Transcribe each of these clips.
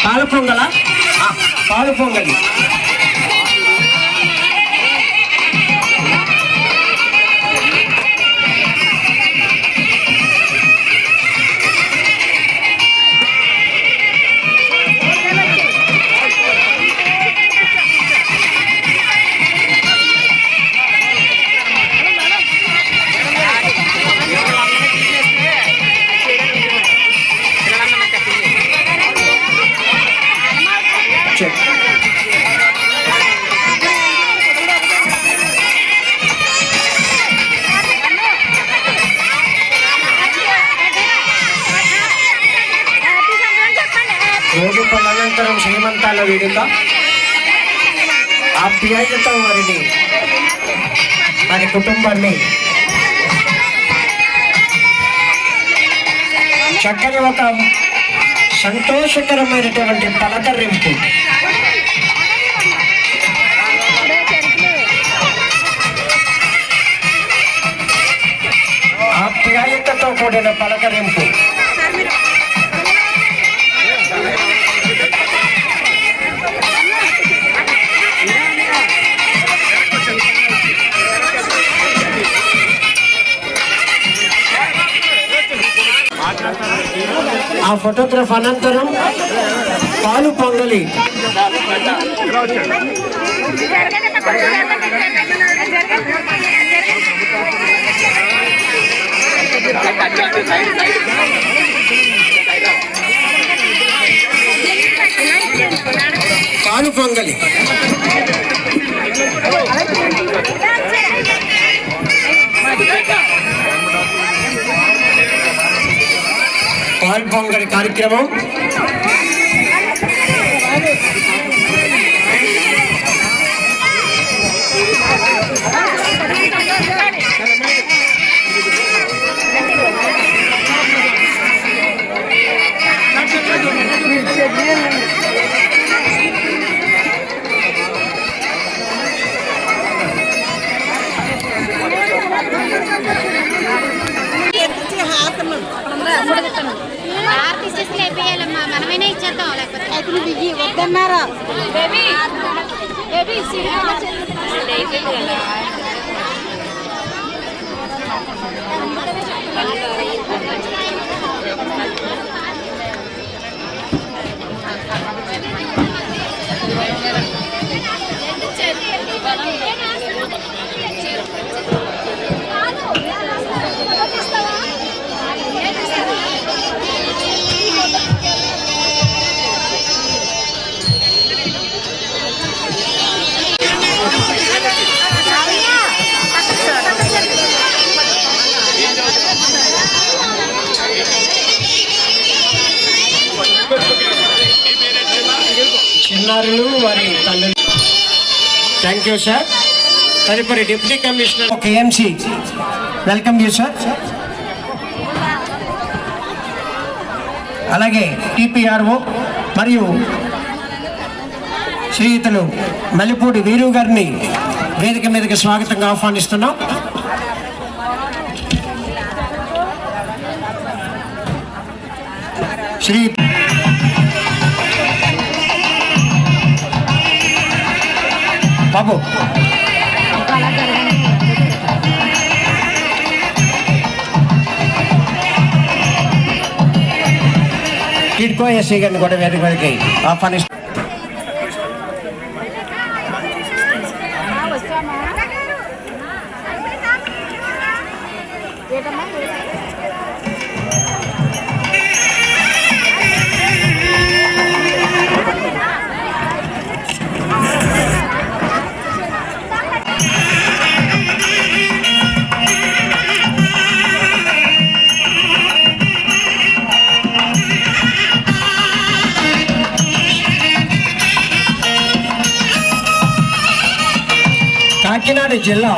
పాలు పొంగల, పాలు పొంగలి. రోజు పలనంతరం శ్రీమంతాల వేడుక ఆప్యాయత వారిని వారి కుటుంబాన్ని చక్కని ఒక సంతోషకరమైనటువంటి పలకరింపు ఆప్యాయతతో కూడిన పలకరింపు ఆ ఫోటోగ్రాఫ్ అనంతరం పాలు పొంగలి. పాలు పొంగలి పాలు పొంగలి కార్యక్రమం మనమైనా ఇచ్చేద్దాం లేకపోతే వద్దన్నారా చిన్నారులు వారి తల్లి. Thank you sir. తదుపరి deputy commissioner KMC welcome you sir. అలాగే టిపిఆర్ఓ మరియు శ్రీయుతులు మల్లిపూడి వీరు గారిని వేదిక మీదకి స్వాగతంగా ఆహ్వానిస్తున్నాం. శ్రీ బాబు టిడ్కో ఎస్సీ గారిని కూడా వేదిక మీదకి ఆహ్వానిస్తున్నాం. కాకినాడ జిల్లా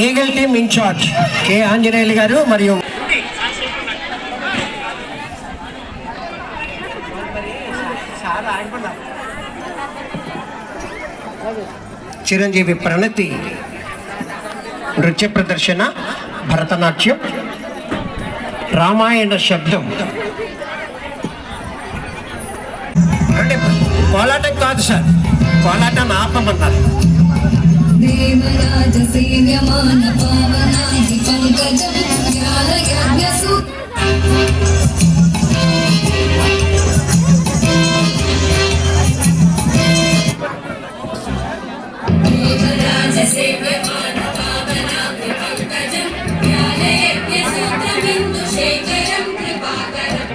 eagle team incharge K Anjaneyulu garu మరియు చిరంజీవి ప్రణతి నృత్య ప్రదర్శన, భరతనాట్యం, రామాయణ శబ్దం, అంటే కోలాటం కాదు సార్, కోలాటం ఆపమన్నారు. దేవరాజ సేవ్యమాన పావనాది పంకజం జ్ఞాన యజ్ఞసు దేవరాజ సేవ్యమాన పావనాది పంకజం జ్ఞాన యజ్ఞసూత్రబిందు శేఖరం కృపాకరం.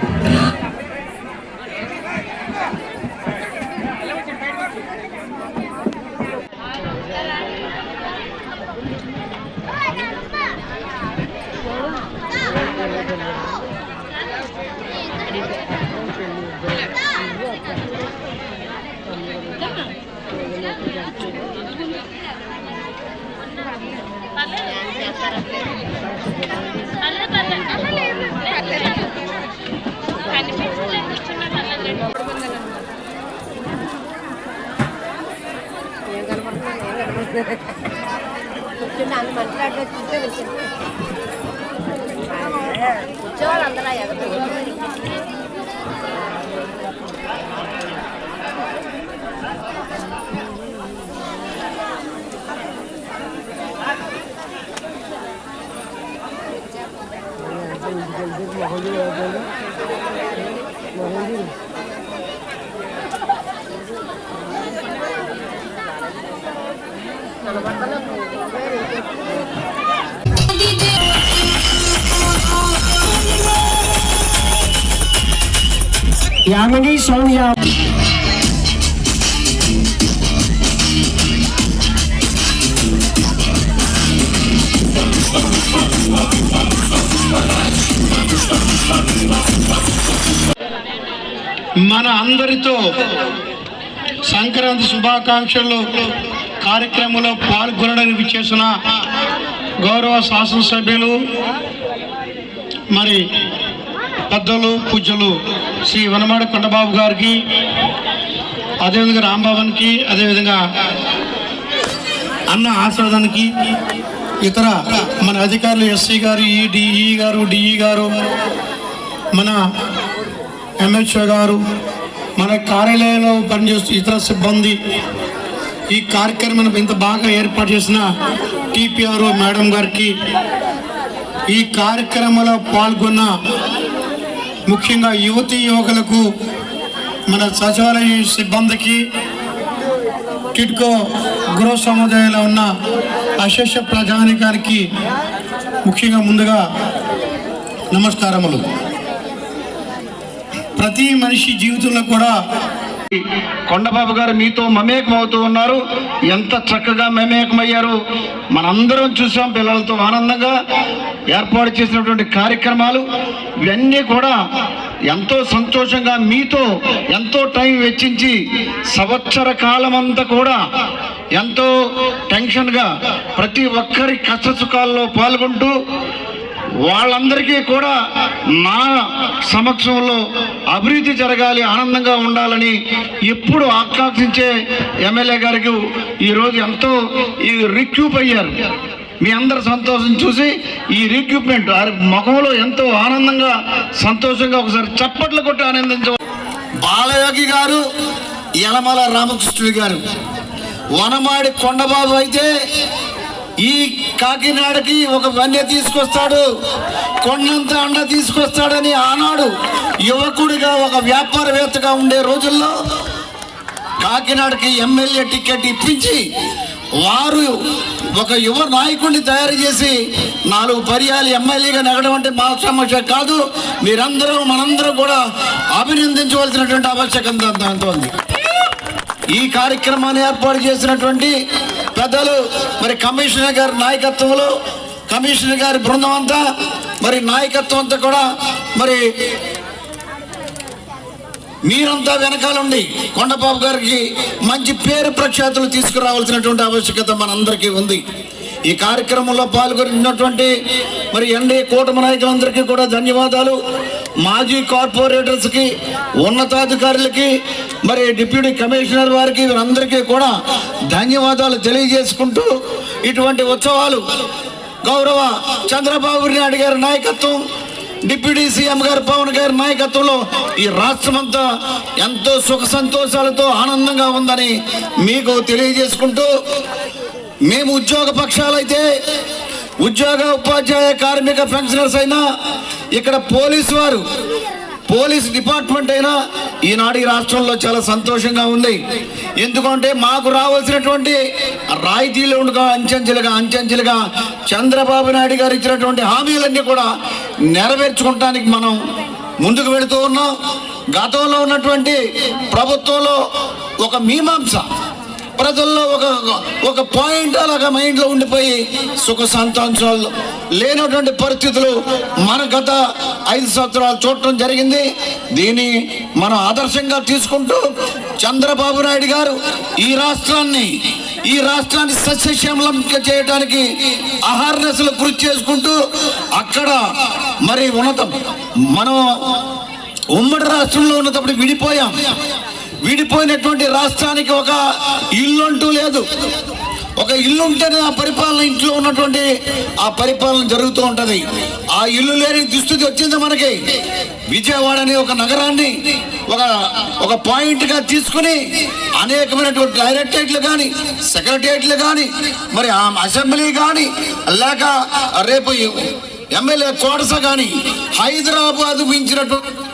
కూర్చోవాలి అందరూ ఎదురు యామిని సౌమ్య మన అందరితో సంక్రాంతి శుభాకాంక్షలు కార్యక్రమంలో పాల్గొనడానికి చేసిన గౌరవ శాసనసభ్యులు మరి పెద్దలు పూజ్యులు శ్రీ వనమాడి కొండబాబు గారికి, అదేవిధంగా రాంబాబుకి, అదేవిధంగా అన్న ఆస్వాదానికి, ఇతర మన అధికారులు ఎస్సీ గారు, డిఈ గారు, మన ఎంహెచ్ఓ గారు, మన కార్యాలయంలో పనిచేస్తూ ఇతర సిబ్బంది, ఈ కార్యక్రమం ఇంత బాగా ఏర్పాటు చేసిన టీపీఆర్ఓ మేడం గారికి, ఈ కార్యక్రమంలో పాల్గొన్న ముఖ్యంగా యువతీ యువకులకు, మన సచివాలయ సిబ్బందికి, టిడ్కో గృహ సముదాయంలో ఉన్న అశేష ప్రజానికానికి ముఖ్యంగా ముందుగా నమస్కారములు. ప్రతి మనిషి జీవితంలో కూడా కొండబాబు గారు మీతో మమేకం అవుతూ ఉన్నారు. ఎంత చక్కగా మమేకమయ్యారు మనందరం చూసాం. పిల్లలతో ఆనందంగా ఏర్పాటు చేసినటువంటి కార్యక్రమాలు ఇవన్నీ కూడా ఎంతో సంతోషంగా మీతో ఎంతో టైం వెచ్చించి సంవత్సర కాలం అంతా కూడా ఎంతో టెన్షన్గా ప్రతి ఒక్కరి కష్ట సుఖాల్లో పాల్గొంటూ వాళ్ళందరికీ కూడా నా సమక్షంలో అభివృద్ధి జరగాలి, ఆనందంగా ఉండాలని ఎప్పుడు ఆకాంక్షించే ఎమ్మెల్యే గారికి ఈరోజు ఎంతో రిక్యూప్ అయ్యారు. మీ అందరి సంతోషం చూసి ఈ రిక్యూప్మెంట్ ముఖంలో ఎంతో ఆనందంగా సంతోషంగా ఒకసారి చప్పట్లు కొట్టి ఆనందించ. బాలయోగి గారు, యలమల రామకృష్ణుడు గారు, వనమాడి కొండబాబు అయితే ఈ కాకినాడకి ఒక వన్య తీసుకొస్తాడు, కొండంత అండ తీసుకొస్తాడని ఆనాడు యువకుడిగా ఒక వ్యాపారవేత్తగా ఉండే రోజుల్లో కాకినాడకి ఎమ్మెల్యే టికెట్ ఇప్పించి వారు ఒక యువ నాయకుడిని తయారు చేసి 4 పర్యాలు ఎమ్మెల్యేగా నెగడం అంటే మా సమస్య కాదు. మీరందరూ మనందరూ కూడా అభినందించవలసినటువంటి ఆవశ్యకత ఎంతో ఉంది. ఈ కార్యక్రమాన్ని ఏర్పాటు చేసినటువంటి పెద్దలు మరి కమిషనర్ గారి నాయకత్వంలో, కమిషనర్ గారి బృందం అంతా మరి నాయకత్వం అంతా కూడా మరి మీరంతా వెనకాలండి కొండబాబు గారికి మంచి పేరు ప్రఖ్యాతులు తీసుకురావాల్సినటువంటి ఆవశ్యకత మనందరికీ ఉంది. ఈ కార్యక్రమంలో పాల్గొన్నటువంటి మరి ఎన్డీఏ కూటమి నాయకులందరికీ కూడా ధన్యవాదాలు. మాజీ కార్పొరేటర్స్కి, ఉన్నతాధికారులకి, మరి డిప్యూటీ కమిషనర్ వారికి, వీరందరికీ కూడా ధన్యవాదాలు తెలియజేసుకుంటూ ఇటువంటి ఉత్సవాలు గౌరవ చంద్రబాబు నాయుడు గారి నాయకత్వం, డిప్యూటీ సీఎం గారు పవన్ గారి నాయకత్వంలో ఈ రాష్ట్రమంతా ఎంతో సుఖ సంతోషాలతో ఆనందంగా ఉందని మీకు తెలియజేసుకుంటూ, మేము ఉద్యోగ పక్షాలైతే ఉద్యోగ ఉపాధ్యాయ కార్మిక పెన్షనర్స్ అయినా, ఇక్కడ పోలీస్ డిపార్ట్మెంట్ అయినా ఈనాడు ఈ రాష్ట్రంలో చాలా సంతోషంగా ఉంది. ఎందుకంటే మాకు రావాల్సినటువంటి రాయితీలు అంచెంచెలుగా చంద్రబాబు నాయుడు గారు ఇచ్చినటువంటి హామీలన్నీ కూడా నెరవేర్చుకోవటానికి మనం ముందుకు వెళుతూ ఉన్నాం. గతంలో ఉన్నటువంటి ప్రభుత్వంలో ఒక మీమాంస, ప్రజల్లో ఒక పాయింట్ అలాగా మైండ్లో ఉండిపోయి సుఖ సంతోషాలు లేనటువంటి పరిస్థితులు మన గత 5 సంవత్సరాలు చూడటం జరిగింది. దీన్ని మనం ఆదర్శంగా తీసుకుంటూ చంద్రబాబు నాయుడు గారు ఈ రాష్ట్రాన్ని సస్యశ్యామలం చేయడానికి అహర్నిశలు కృషి చేసుకుంటూ, అక్కడ మరి మనం ఉమ్మడి రాష్ట్రంలో ఉన్నప్పుడు విడిపోయినటువంటి రాష్ట్రానికి ఒక ఇల్లు అంటూ లేదు. ఒక ఇల్లు ఉంటేనే ఆ పరిపాలన, ఇంట్లో ఉన్నటువంటి ఆ పరిపాలన జరుగుతూ ఉంటుంది. ఆ ఇల్లు లేని దుస్థితి వచ్చింది మనకి. విజయవాడ అనే ఒక నగరాన్ని ఒక పాయింట్గా తీసుకుని అనేకమైనటువంటి డైరెక్టరేట్లు కానీ, సెక్రటరియట్లు కానీ, మరి ఆ అసెంబ్లీ కానీ, లేక రేపు ఎమ్మెల్యే కోటస కానీ హైదరాబాద్ మించినటువంటి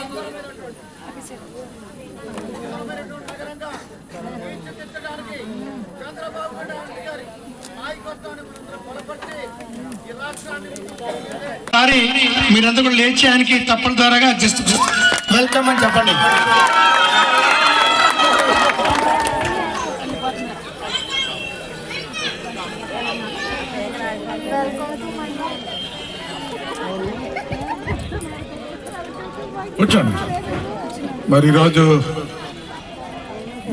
మీరంతా కూడా లేచేయడానికి తప్పని ద్వారాగా జస్ట్ వెల్కమ్ అని చెప్పండి. కూర్చోండి. మరి ఈరోజు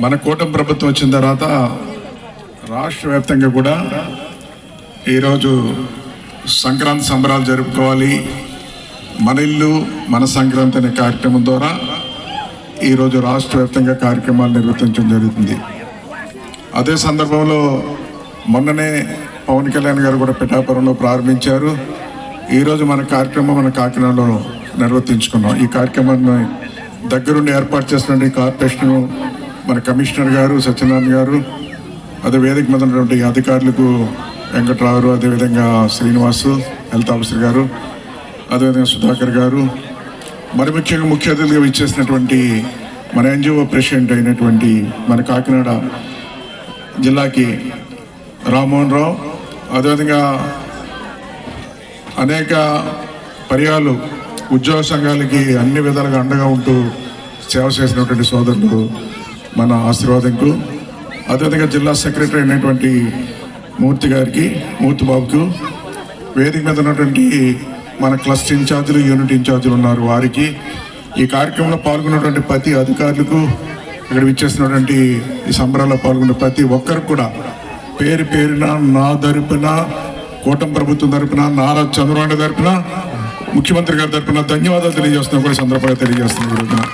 మన కూటమి ప్రభుత్వం వచ్చిన తర్వాత రాష్ట్ర వ్యాప్తంగా కూడా ఈరోజు సంక్రాంతి సంబరాలు జరుపుకోవాలి. మన ఇల్లు మన సంక్రాంతి అనే కార్యక్రమం ద్వారా ఈరోజు రాష్ట్ర వ్యాప్తంగా కార్యక్రమాలు నిర్వర్తించడం జరుగుతుంది. అదే సందర్భంలో మొన్ననే పవన్ కళ్యాణ్ గారు కూడా పిఠాపురంలో ప్రారంభించారు. ఈరోజు మన కార్యక్రమం మన కాకినాడలో నిర్వర్తించుకున్నాం. ఈ కార్యక్రమాన్ని దగ్గరుండి ఏర్పాటు చేసినటువంటి కార్పొరేషన్ మన కమిషనర్ గారు సత్యనారాయణ గారు, అదే వేదిక మీద ఉన్నటువంటి అధికారులకు వెంకట్రావు, అదేవిధంగా శ్రీనివాసు హెల్త్ ఆఫీసర్ గారు, అదేవిధంగా సుధాకర్ గారు, మరి ముఖ్యంగా ముఖ్య అతిథిగా ఇచ్చేసినటువంటి మన ఎన్జిఓ ప్రెసిడెంట్ అయినటువంటి మన కాకినాడ జిల్లాకి రామ్మోహన్ రావు, అదేవిధంగా అనేక పర్యాలు ఉద్యోగ సంఘాలకి అన్ని విధాలుగా అండగా ఉంటూ సేవ చేసినటువంటి సోదరులు మన ఆశీర్వాదంకు, అదేవిధంగా జిల్లా సెక్రటరీ అయినటువంటి మూర్తి బాబుకు, వేదిక మీద ఉన్నటువంటి మన క్లస్టర్ ఇన్ఛార్జీలు, యూనిట్ ఇన్ఛార్జీలు ఉన్నారు వారికి, ఈ కార్యక్రమంలో పాల్గొన్నటువంటి ప్రతి అధికారులకు, ఇక్కడ విచ్చేసినటువంటి ఈ సంబరాల్లో పాల్గొన్న ప్రతి ఒక్కరికి కూడా పేరు పేరున నా తరపున, కూటమి ప్రభుత్వం తరపున, నారా చంద్రబాబు తరపున, ముఖ్యమంత్రి గారి తరపున ధన్యవాదాలు తెలియజేస్తున్నాం. కూడా సందర్భంగా తెలియజేస్తున్నాం.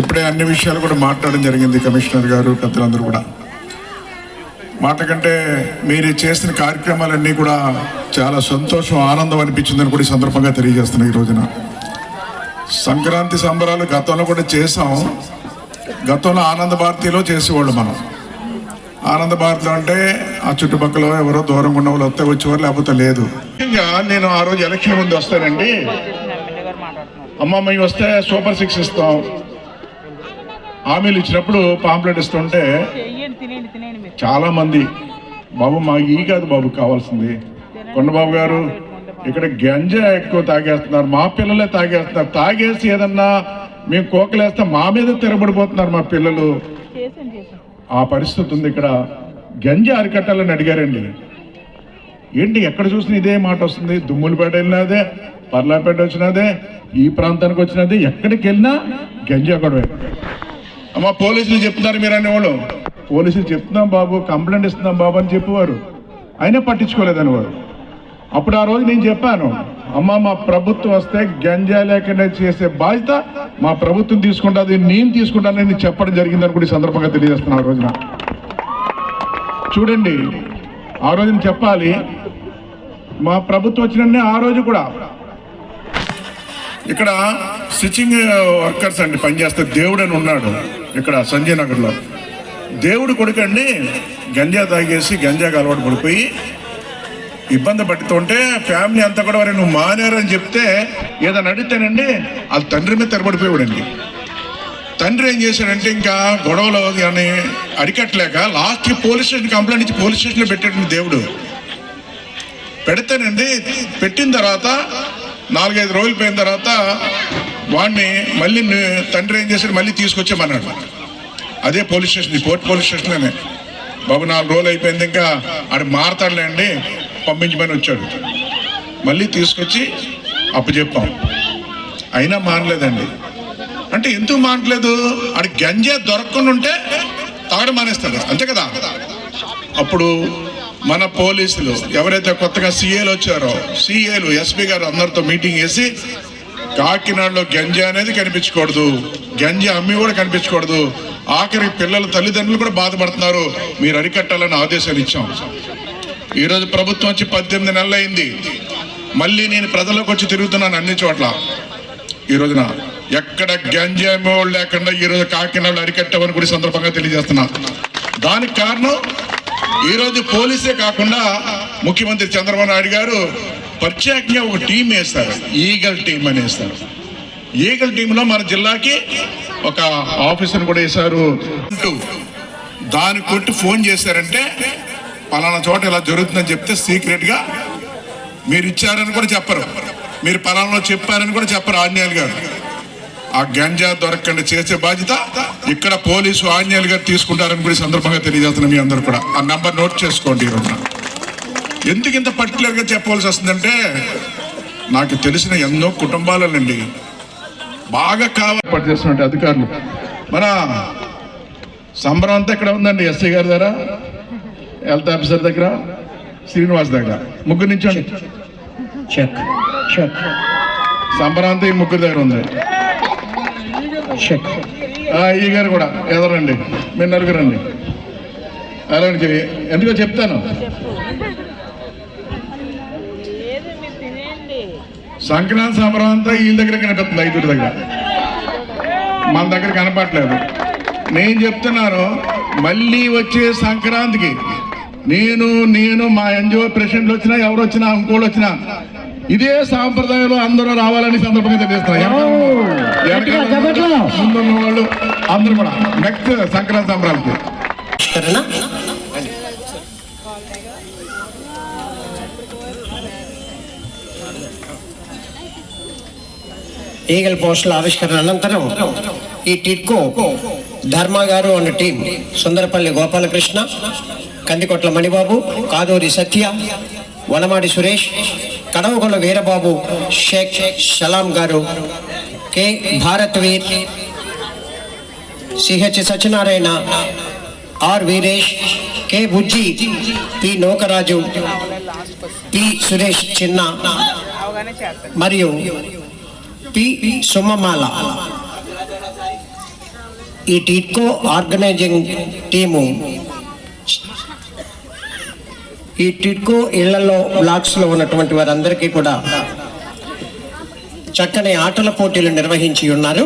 ఇప్పుడే అన్ని విషయాలు కూడా మాట్లాడడం జరిగింది కమిషనర్ గారు, పెద్దలందరూ కూడా. మాట కంటే మీరు చేసిన కార్యక్రమాలన్నీ కూడా చాలా సంతోషం, ఆనందం అనిపించిందని కూడా ఈ సందర్భంగా తెలియజేస్తున్నాం. ఈ రోజున సంక్రాంతి సంబరాలు గతంలో కూడా చేసాం. గతంలో ఆనంద భారతిలో చేసేవాళ్ళు మనం. ఆనంద భారతిలో అంటే ఆ చుట్టుపక్కల ఎవరో దూరంగా ఉన్న వాళ్ళు వస్తే వచ్చేవారు, లేకపోతే లేదు. ముఖ్యంగా నేను ఆ రోజు ఎలక్షన్ ముందు వస్తానండి, అమ్మమ్మ వస్తే సూపర్ 6 ఇస్తాం హామీలు ఇచ్చినప్పుడు పాంప్లెట్ ఇస్తుంటే చాలా మంది, బాబు మాకు ఈ కాదు బాబు కావాల్సింది, కొండబాబు గారు ఇక్కడ గంజా ఎక్కువ తాగేస్తున్నారు, మా పిల్లలే తాగేస్తున్నారు, తాగేసి ఏదన్నా మేము కోకలేస్తే మా మీద తిరగబడిపోతున్నారు మా పిల్లలు, ఆ పరిస్థితి ఉంది. ఇక్కడ గంజా అరికట్టాలని అడిగారండి. ఏంటి ఎక్కడ చూసినా ఇదే మాట వస్తుంది. దుమ్ములపేట వెళ్ళినదే, పర్లాపేట వచ్చినదే, ఈ ప్రాంతానికి వచ్చినదే, ఎక్కడికి వెళ్ళినా గంజా గొడవే. అమ్మ పోలీసులు చెప్తున్నారు మీరు అనేవాళ్ళు, పోలీసులు చెప్తున్నాం బాబు, కంప్లైంట్ ఇస్తున్నాం బాబు అని చెప్పేవారు, అయినా పట్టించుకోలేదనేవారు. అప్పుడు ఆ రోజు నేను చెప్పాను, అమ్మ మా ప్రభుత్వం వస్తే గంజా లేకుండా చేసే బాధ్యత మా ప్రభుత్వం తీసుకుంటుంది, నేను తీసుకుంటానని చెప్పడం జరిగిందని కూడా ఈ సందర్భంగా తెలియజేస్తున్నాను. ఆ రోజున చూడండి, ఆ రోజున చెప్పాలి, మా ప్రభుత్వం వచ్చిన ఆ రోజు కూడా ఇక్కడ స్టిచ్చింగ్ వర్కర్స్ అండి పనిచేస్తే దేవుడు అని ఉన్నాడు ఇక్కడ సంజయ్ నగర్లో. దేవుడు కొడుకండి గంజా తాగేసి గంజాకి అలవాటు పడిపోయి ఇబ్బంది పడుతుంటే ఫ్యామిలీ అంతా కూడా వారి నువ్వు మానేరని చెప్తే ఏదైనా అడిగితేనండి వాళ్ళ తండ్రి మీద తెరపడిపోయాడండి. తండ్రి ఏం చేశాడంటే ఇంకా గొడవలు కానీ అరికట్టలేక లాస్ట్కి పోలీస్ స్టేషన్ కంప్లైంట్ ఇచ్చి పోలీస్ స్టేషన్లో పెట్టాడండి దేవుడు. పెడితేనండి పెట్టిన తర్వాత 4-5 రోజులు పోయిన తర్వాత వాడిని మళ్ళీ తండ్రి ఏం చేశాడు మళ్ళీ తీసుకొచ్చామన్నాడు. అదే పోలీస్ స్టేషన్, కోర్టు పోలీస్ స్టేషన్లోనే. బాబు 4 రోజులు అయిపోయింది ఇంకా ఆడు మారతాడులేండి పంపించమని వచ్చాడు. మళ్ళీ తీసుకొచ్చి అప్పచెప్పాం, అయినా మానలేదండి. అంటే ఎందుకు మానట్లేదు? ఆడు గంజా దొరకకుండా ఉంటే తాగడం మానేస్తాడు, అంతే కదా. అప్పుడు మన పోలీసులు ఎవరైతే కొత్తగా సీఏలు వచ్చారో సీఏలు ఎస్పీ గారు అందరితో మీటింగ్ చేసి కాకినాడలో గంజా అనేది కనిపించకూడదు, గంజా అమ్మి కూడా కనిపించకూడదు, ఆఖరి పిల్లల తల్లిదండ్రులు కూడా బాధపడుతున్నారు, మీరు అరికట్టాలని ఆదేశాలు ఇచ్చాం. ఈరోజు ప్రభుత్వం వచ్చి 18 నెలలు అయింది. మళ్ళీ నేను ప్రజలకు వచ్చి తిరుగుతున్నాను అన్ని చోట్ల. ఈ రోజున ఎక్కడ గంజా అమ్మేవాళ్ళు లేకుండా ఈరోజు కాకినాడలో అరికట్టామని కూడా సందర్భంగా తెలియజేస్తున్నా. దానికి కారణం ఈరోజు పోలీసే కాకుండా ముఖ్యమంత్రి చంద్రబాబు నాయుడు గారు ప్రత్యేకంగా ఒక టీం వేస్తారు, ఈగల్ టీం అని వేస్తారు. ఈగల్ టీంలో మన జిల్లాకి ఒక ఆఫీసర్ కూడా వేశారు. దాన్ని కొట్టి ఫోన్ చేశారంటే పలానా చోట ఇలా జరుగుతుందని చెప్తే సీక్రెట్గా మీరు ఇచ్చారని కూడా చెప్పరు, మీరు పలానా చెప్పారని కూడా చెప్పరు ఆంజనేయులు గారు. ఆ గంజా దొరకకుండా చేసే బాధ్యత ఇక్కడ పోలీసు ఆంజనేయులు గారు తీసుకుంటారని కూడా సందర్భంగా తెలియజేస్తున్నాం. మీ అందరూ కూడా ఆ నంబర్ నోట్ చేసుకోండి. ఈరోజు ఎందుకు ఇంత పర్టికులర్గా చెప్పవలసి వస్తుందంటే నాకు తెలిసిన ఎన్నో కుటుంబాలండి బాగా కావాలి చేస్తున్నట్టు అధికారులు. మన సంబరం అంతా ఇక్కడ ఉందండి, ఎస్ఐ గారి దగ్గర, హెల్త్ ఆఫీసర్ దగ్గర, శ్రీనివాస్ దగ్గర, ముగ్గురు నుంచి చెక్ చెక్ సంబరం అంతా ఈ ముగ్గురు దగ్గర ఉంది. చెక్ ఈ గారు కూడా ఎదరండి, మీరు నలుగురండి. అలాంటి ఎందుకో చెప్తాను. సంక్రాంతి సంబరం అంతా వీళ్ళ దగ్గర కనిపిస్తుంది, 5 దగ్గర, మన దగ్గర కనపట్లేదు. నేను చెప్తున్నాను మళ్ళీ వచ్చే సంక్రాంతికి నేను మా ఎన్జిఓ ప్రెసిడెంట్లు వచ్చినా ఎవరు వచ్చినా ఇంకోళ్ళు వచ్చినా ఇదే సాంప్రదాయంలో అందరూ రావాలని సందర్భంగా తెలియజేస్తున్నారు. ముందున్న వాళ్ళు అందరూ కూడా నెక్స్ట్ సంక్రాంతి సంబరాలకి ఈగల్ పోస్టుల ఆవిష్కరణ అనంతరం ఈ TIDCO Dharma garu and team Sundarapalli Gopalakrishna, Kandikotla Manibabu, Kaduri Satya, Vanamadi Suresh, Kadavagolla Veerababu, Sheikh Salam garu, K Bharat Veer, CH Satyanarayana, R Veeresh, K Bujji, P Nokaraju, P Suresh Chinna మరియు పి సుమమాల. ఈ టిట్కో ఆర్గనైజింగ్ టీము ఈ టిట్కో ఇళ్లలో బ్లాక్స్లో ఉన్నటువంటి వారందరికీ కూడా చక్కని ఆటల పోటీలు నిర్వహించి ఉన్నారు.